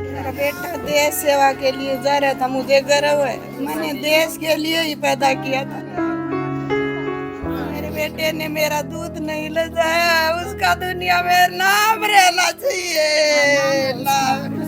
मेरा बेटा देश सेवा के लिए जा रहा था, मुझे गर्व है, मैंने देश के लिए ही पैदा किया था। मेरे बेटे ने मेरा दूध नहीं ले जाया, उसका दुनिया में नाम रहना चाहिए, नाम।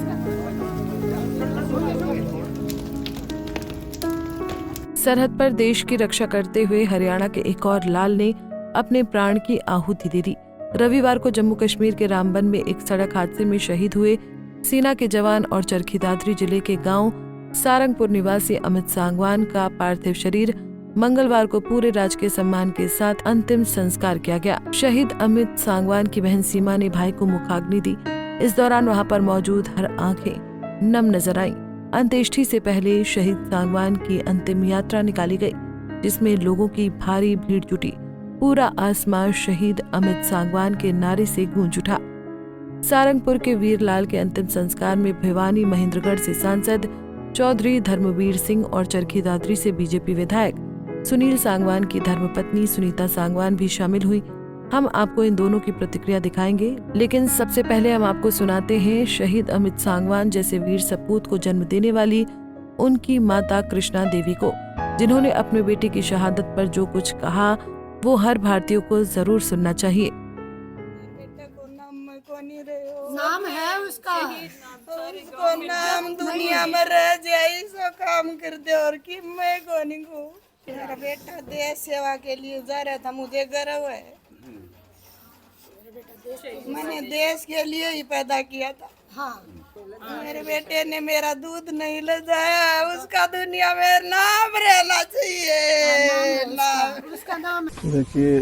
सरहद पर देश की रक्षा करते हुए हरियाणा के एक और लाल ने अपने प्राण की आहुति दे दी। रविवार को जम्मू कश्मीर के रामबन में एक सड़क हादसे में शहीद हुए सेना के जवान और चरखी दादरी जिले के गांव सारंगपुर निवासी अमित सांगवान का पार्थिव शरीर मंगलवार को पूरे राजकीय सम्मान के साथ अंतिम संस्कार किया गया। शहीद अमित सांगवान की बहन सीमा ने भाई को मुखाग्नि दी। इस दौरान वहां पर मौजूद हर आंखें नम नजर आईं। अंत्येष्टि से पहले शहीद सांगवान की अंतिम यात्रा निकाली गई, जिसमें लोगों की भारी भीड़ जुटी। पूरा आसमान शहीद अमित सांगवान के नारे से गूंज उठा। सारंगपुर के वीरलाल के अंतिम संस्कार में भिवानी महेंद्रगढ़ से सांसद चौधरी धर्मवीर सिंह और चरखी दादरी से बीजेपी विधायक सुनील सांगवान की धर्मपत्नी सुनीता सांगवान भी शामिल हुई। हम आपको इन दोनों की प्रतिक्रिया दिखाएंगे, लेकिन सबसे पहले हम आपको सुनाते हैं शहीद अमित सांगवान जैसे वीर सपूत को जन्म देने वाली उनकी माता कृष्णा देवी को, जिन्होंने अपने बेटे की शहादत पर जो कुछ कहा वो हर भारतीय को जरूर सुनना चाहिए। नाम है उसका, उसको नाम दुनिया में रह जाए, सो काम कर दे और कि मैं कोनी को। मेरा बेटा देश सेवा के लिए जा रहा था, मुझे गर्व है, मैंने देश के लिए ही पैदा किया था। हाँ। मेरे बेटे ने मेरा दूध नहीं ले जाया, उसका दुनिया में नाम रहना चाहिए, नाम। उसका नाम। देखिए,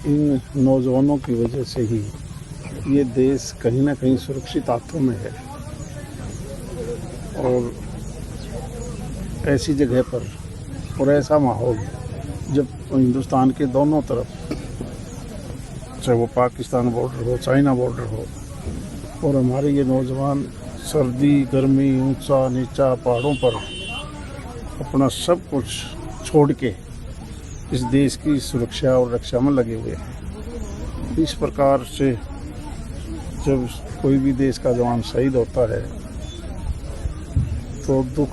इन नौजवानों की वजह से ही ये देश कहीं ना कहीं सुरक्षित हाथों में है, और ऐसी जगह पर और ऐसा माहौल जब हिंदुस्तान के दोनों तरफ, चाहे वो पाकिस्तान बॉर्डर हो, चाइना बॉर्डर हो, और हमारे ये नौजवान सर्दी गर्मी ऊंचा नीचा पहाड़ों पर अपना सब कुछ छोड़ के इस देश की सुरक्षा और रक्षा में लगे हुए हैं। इस प्रकार से जब कोई भी देश का जवान शहीद होता है तो दुख,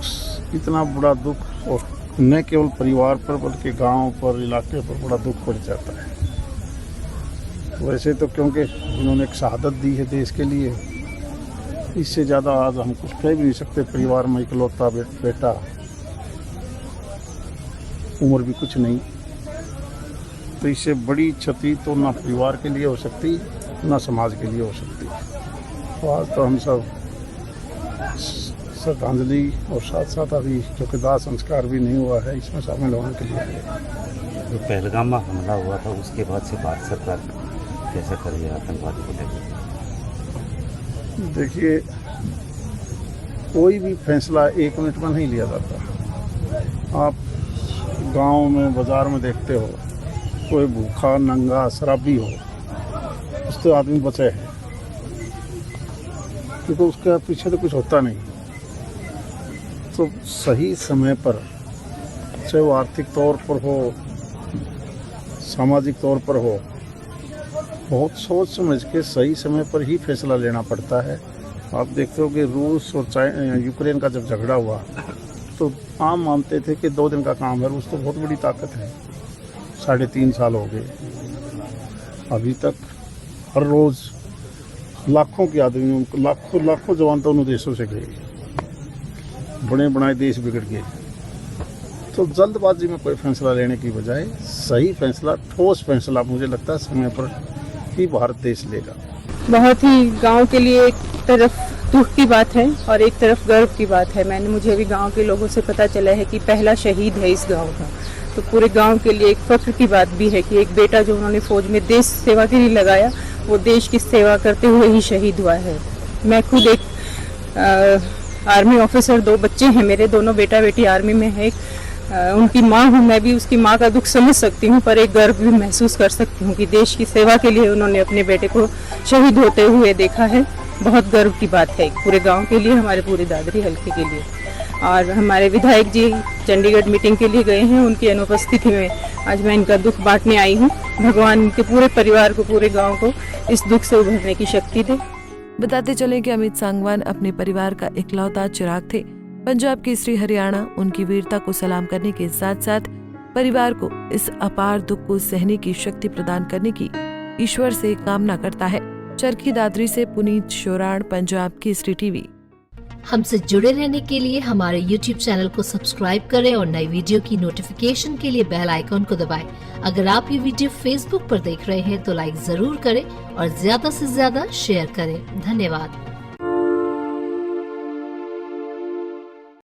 इतना बड़ा दुख, और न केवल परिवार पर बल्कि गांव पर, इलाके पर बड़ा दुख पड़ जाता है। वैसे तो क्योंकि उन्होंने एक शहादत दी है देश के लिए, इससे ज़्यादा आज हम कुछ कह भी नहीं सकते। परिवार में इकलौता बेटा, उम्र भी कुछ नहीं, तो इससे बड़ी क्षति तो ना परिवार के लिए हो सकती ना समाज के लिए हो सकती। तो आज तो हम सब श्रद्धांजलि और साथ साथ अभी जो कि दाह संस्कार भी नहीं हुआ है, इसमें शामिल होने के लिए आए। जो पहलगाम में हमला हुआ था उसके बाद से भारत सरकार कैसा कर रही है आतंकवाद को लेकर? देखिए, कोई भी फैसला एक मिनट में नहीं लिया जाता। आप गांव में बाजार में देखते हो, कोई भूखा नंगा शराबी हो, उससे आदमी बचे है, क्योंकि उसके पीछे तो कुछ होता नहीं। तो सही समय पर, चाहे वो आर्थिक तौर पर हो, सामाजिक तौर पर हो, बहुत सोच समझ के सही समय पर ही फैसला लेना पड़ता है। आप देखते हो कि रूस और यूक्रेन का जब झगड़ा हुआ तो आम मानते थे कि 2 दिन का काम है, रूस तो बहुत बड़ी ताकत है। 3.5 साल हो गए, अभी तक हर रोज़ लाखों के आदमी, लाखों जवान तो उन देशों से गए, बड़े बनाए देश बिगड़ गए। तो जल्दबाजी में कोई फैसला लेने की बजाय सही फैसला, ठोस फैसला मुझे लगता है समय पर ही भारत देश लेगा। बहुत ही गांव के लिए एक तरफ दुख की बात है और एक तरफ गर्व की बात है। मुझे अभी गांव के लोगों से पता चला है कि पहला शहीद है इस गांव का, तो पूरे गांव के लिए एक फख्र की बात भी है कि एक बेटा जो उन्होंने फौज में देश सेवा के लिए लगाया, वो देश की सेवा करते हुए ही शहीद हुआ है। मैं खुद एक आर्मी ऑफिसर, 2 बच्चे हैं मेरे, दोनों बेटा बेटी आर्मी में है। उनकी माँ हूँ, मैं भी उसकी माँ का दुख समझ सकती हूँ, पर एक गर्व भी महसूस कर सकती हूँ कि देश की सेवा के लिए उन्होंने अपने बेटे को शहीद होते हुए देखा है। बहुत गर्व की बात है पूरे गांव के लिए, हमारे पूरे दादरी हल्के के लिए। और हमारे विधायक जी चंडीगढ़ मीटिंग के लिए गए हैं, उनकी अनुपस्थिति में आज मैं इनका दुख बांटने आई हूँ। भगवान इनके पूरे परिवार को, पूरे गांव को इस दुख से उभरने की शक्ति दे। बताते चले कि अमित सांगवान अपने परिवार का इकलौता चिराग थे। पंजाब केसरी हरियाणा उनकी वीरता को सलाम करने के साथ साथ परिवार को इस अपार दुख को सहने की शक्ति प्रदान करने की ईश्वर से कामना करता है। चरखी दादरी से पुनीत शोराण, पंजाब केसरी टीवी। हमसे जुड़े रहने के लिए हमारे YouTube चैनल को सब्सक्राइब करें और नई वीडियो की नोटिफिकेशन के लिए बेल आइकॉन को दबाएं। अगर आप ये वीडियो Facebook पर देख रहे हैं तो लाइक जरूर करें और ज्यादा से ज्यादा शेयर करें। धन्यवाद।